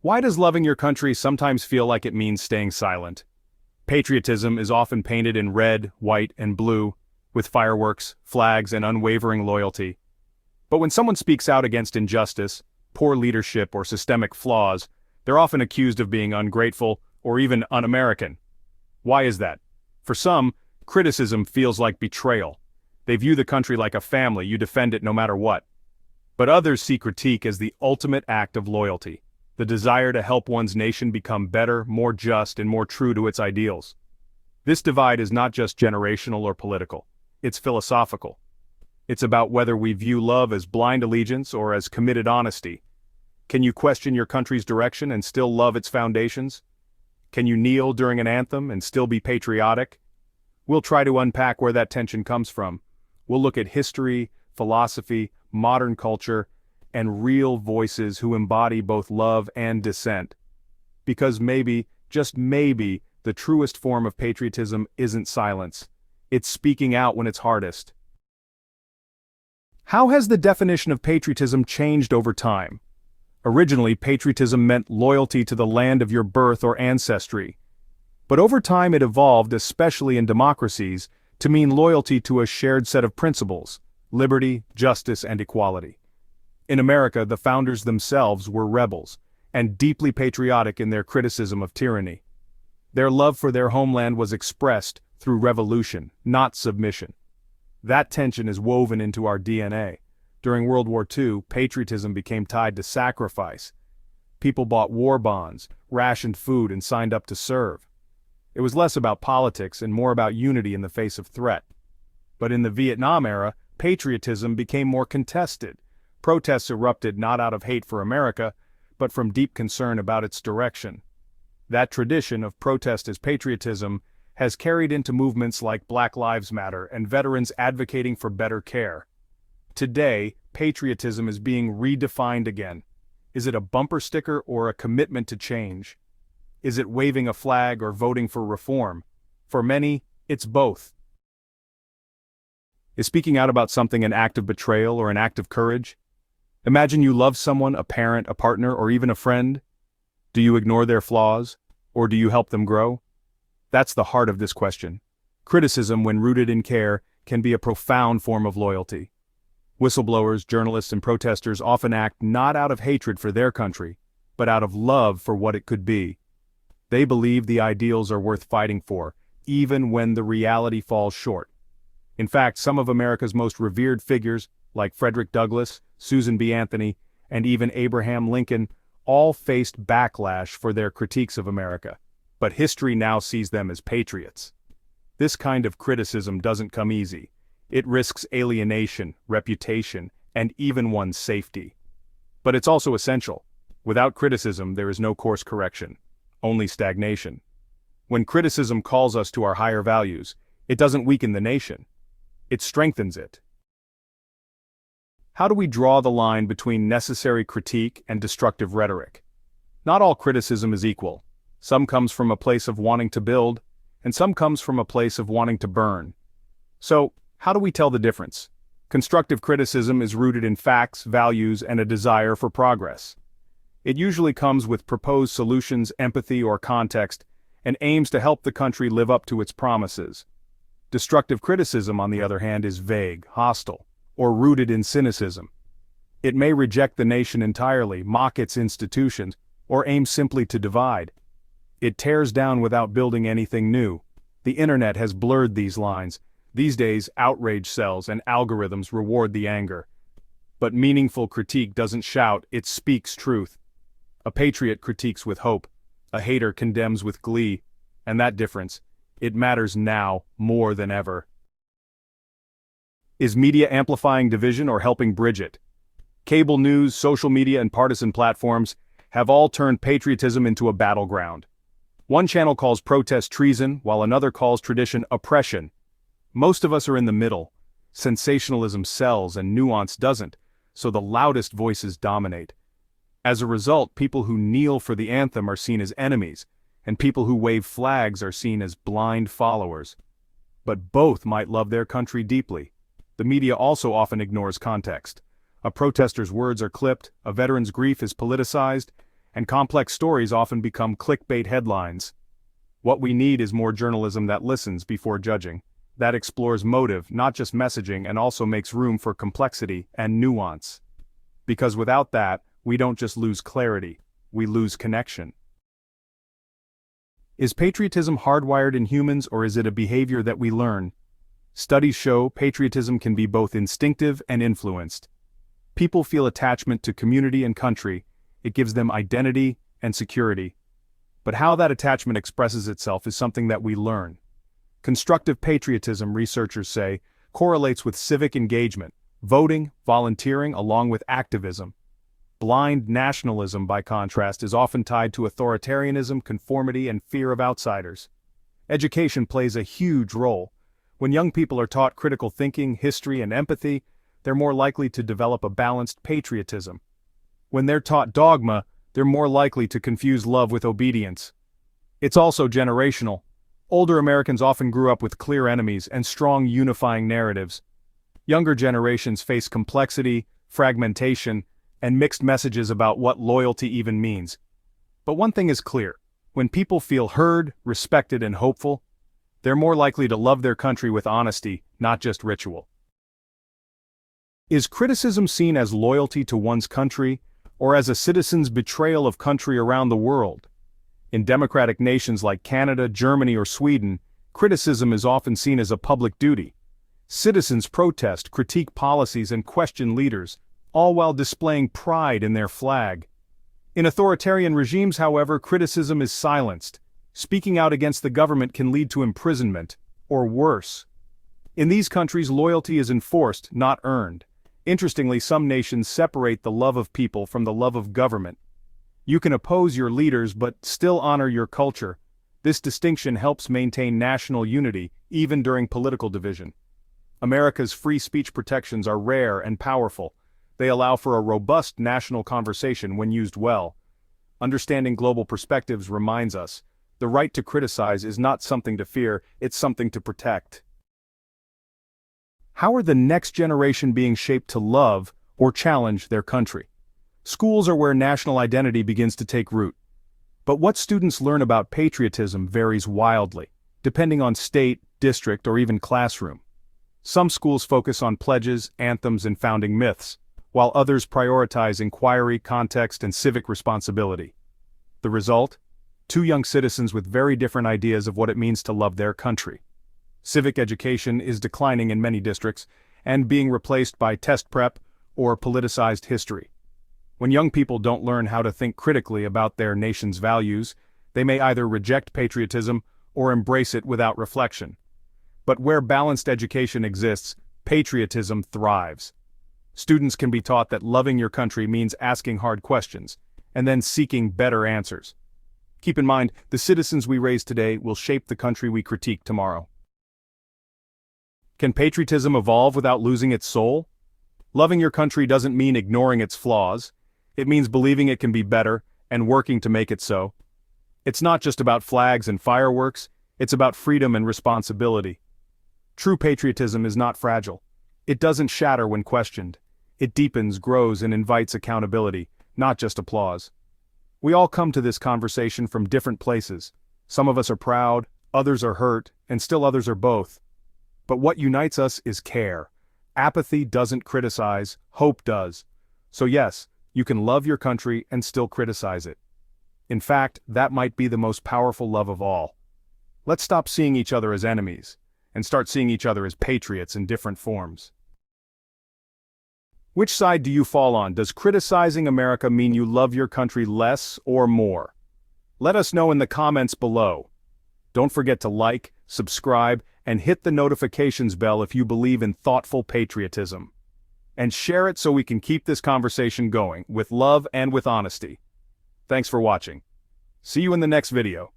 Why does loving your country sometimes feel like it means staying silent? Patriotism is often painted in red, white, and blue, with fireworks, flags, and unwavering loyalty. But when someone speaks out against injustice, poor leadership, or systemic flaws, they're often accused of being ungrateful or even un-American. Why is that? For some, criticism feels like betrayal. They view the country like a family, you defend it no matter what. But others see critique as the ultimate act of loyalty, the desire to help one's nation become better, more just, and more true to its ideals. This divide is not just generational or political, it's philosophical. It's about whether we view love as blind allegiance or as committed honesty. Can you question your country's direction and still love its foundations? Can you kneel during an anthem and still be patriotic? We'll try to unpack where that tension comes from. We'll look at history, philosophy, modern culture, and real voices who embody both love and dissent. Because maybe, just maybe, the truest form of patriotism isn't silence. It's speaking out when it's hardest. How has the definition of patriotism changed over time? Originally, patriotism meant loyalty to the land of your birth or ancestry. But over time it evolved, especially in democracies, to mean loyalty to a shared set of principles: liberty, justice, and equality. In America, the founders themselves were rebels, and deeply patriotic in their criticism of tyranny. Their love for their homeland was expressed through revolution, not submission. That tension is woven into our DNA. During World War II, patriotism became tied to sacrifice. People bought war bonds, rationed food, and signed up to serve. It was less about politics and more about unity in the face of threat. But in the Vietnam era, patriotism became more contested. Protests erupted not out of hate for America, but from deep concern about its direction. That tradition of protest as patriotism has carried into movements like Black Lives Matter and veterans advocating for better care. Today, patriotism is being redefined again. Is it a bumper sticker or a commitment to change? Is it waving a flag or voting for reform? For many, it's both. Is speaking out about something an act of betrayal or an act of courage? Imagine you love someone, a parent, a partner, or even a friend. Do you ignore their flaws, or do you help them grow? That's the heart of this question. Criticism, when rooted in care, can be a profound form of loyalty. Whistleblowers, journalists, and protesters often act not out of hatred for their country, but out of love for what it could be. They believe the ideals are worth fighting for, even when the reality falls short. In fact, some of America's most revered figures, like Frederick Douglass, Susan B. Anthony, and even Abraham Lincoln, all faced backlash for their critiques of America. But history now sees them as patriots. This kind of criticism doesn't come easy. It risks alienation, reputation, and even one's safety. But it's also essential. Without criticism, there is no course correction, only stagnation. When criticism calls us to our higher values, it doesn't weaken the nation. It strengthens it. How do we draw the line between necessary critique and destructive rhetoric? Not all criticism is equal. Some comes from a place of wanting to build, and some comes from a place of wanting to burn. So, how do we tell the difference? Constructive criticism is rooted in facts, values, and a desire for progress. It usually comes with proposed solutions, empathy, or context, and aims to help the country live up to its promises. Destructive criticism, on the other hand, is vague, hostile, or rooted in cynicism. It may reject the nation entirely, mock its institutions, or aim simply to divide. It tears down without building anything new. The internet has blurred these lines. These days, outrage sells and algorithms reward the anger. But meaningful critique doesn't shout, it speaks truth. A patriot critiques with hope. A hater condemns with glee. And that difference, it matters now more than ever. Is media amplifying division or helping bridge it? Cable news, social media, and partisan platforms have all turned patriotism into a battleground. One channel calls protest treason, while another calls tradition oppression. Most of us are in the middle. Sensationalism sells and nuance doesn't, so the loudest voices dominate. As a result, people who kneel for the anthem are seen as enemies, and people who wave flags are seen as blind followers. But both might love their country deeply. The media also often ignores context. A protester's words are clipped, a veteran's grief is politicized, and complex stories often become clickbait headlines. What we need is more journalism that listens before judging, that explores motive, not just messaging, and also makes room for complexity and nuance. Because without that, we don't just lose clarity, we lose connection. Is patriotism hardwired in humans, or is it a behavior that we learn? Studies show patriotism can be both instinctive and influenced. People feel attachment to community and country. It gives them identity and security. But how that attachment expresses itself is something that we learn. Constructive patriotism, researchers say, correlates with civic engagement, voting, volunteering, along with activism. Blind nationalism, by contrast, is often tied to authoritarianism, conformity, and fear of outsiders. Education plays a huge role. When young people are taught critical thinking, history, and empathy, they're more likely to develop a balanced patriotism. When they're taught dogma, they're more likely to confuse love with obedience. It's also generational. Older Americans often grew up with clear enemies and strong unifying narratives. Younger generations face complexity, fragmentation, and mixed messages about what loyalty even means. But one thing is clear: when people feel heard, respected, and hopeful, they're more likely to love their country with honesty, not just ritual. Is criticism seen as loyalty to one's country, or as a citizen's betrayal of country around the world? In democratic nations like Canada, Germany, or Sweden, criticism is often seen as a public duty. Citizens protest, critique policies, and question leaders, all while displaying pride in their flag. In authoritarian regimes, however, criticism is silenced. Speaking out against the government can lead to imprisonment, or worse. In these countries, loyalty is enforced, not earned. Interestingly, some nations separate the love of people from the love of government. You can oppose your leaders but still honor your culture. This distinction helps maintain national unity, even during political division. America's free speech protections are rare and powerful. They allow for a robust national conversation when used well. Understanding global perspectives reminds us, the right to criticize is not something to fear, it's something to protect. How are the next generation being shaped to love or challenge their country? Schools are where national identity begins to take root. But what students learn about patriotism varies wildly, depending on state, district, or even classroom. Some schools focus on pledges, anthems, and founding myths, while others prioritize inquiry, context, and civic responsibility. The result? Two young citizens with very different ideas of what it means to love their country. Civic education is declining in many districts and being replaced by test prep or politicized history. When young people don't learn how to think critically about their nation's values, they may either reject patriotism or embrace it without reflection. But where balanced education exists, patriotism thrives. Students can be taught that loving your country means asking hard questions, and then seeking better answers. Keep in mind, the citizens we raise today will shape the country we critique tomorrow. Can patriotism evolve without losing its soul? Loving your country doesn't mean ignoring its flaws. It means believing it can be better and working to make it so. It's not just about flags and fireworks, it's about freedom and responsibility. True patriotism is not fragile. It doesn't shatter when questioned. It deepens, grows, and invites accountability, not just applause. We all come to this conversation from different places. Some of us are proud, others are hurt, and still others are both. But what unites us is care. Apathy doesn't criticize, hope does. So yes, you can love your country and still criticize it. In fact, that might be the most powerful love of all. Let's stop seeing each other as enemies, and start seeing each other as patriots in different forms. Which side do you fall on? Does criticizing America mean you love your country less or more? Let us know in the comments below. Don't forget to like, subscribe, and hit the notifications bell if you believe in thoughtful patriotism. And share it so we can keep this conversation going, with love and with honesty. Thanks for watching. See you in the next video.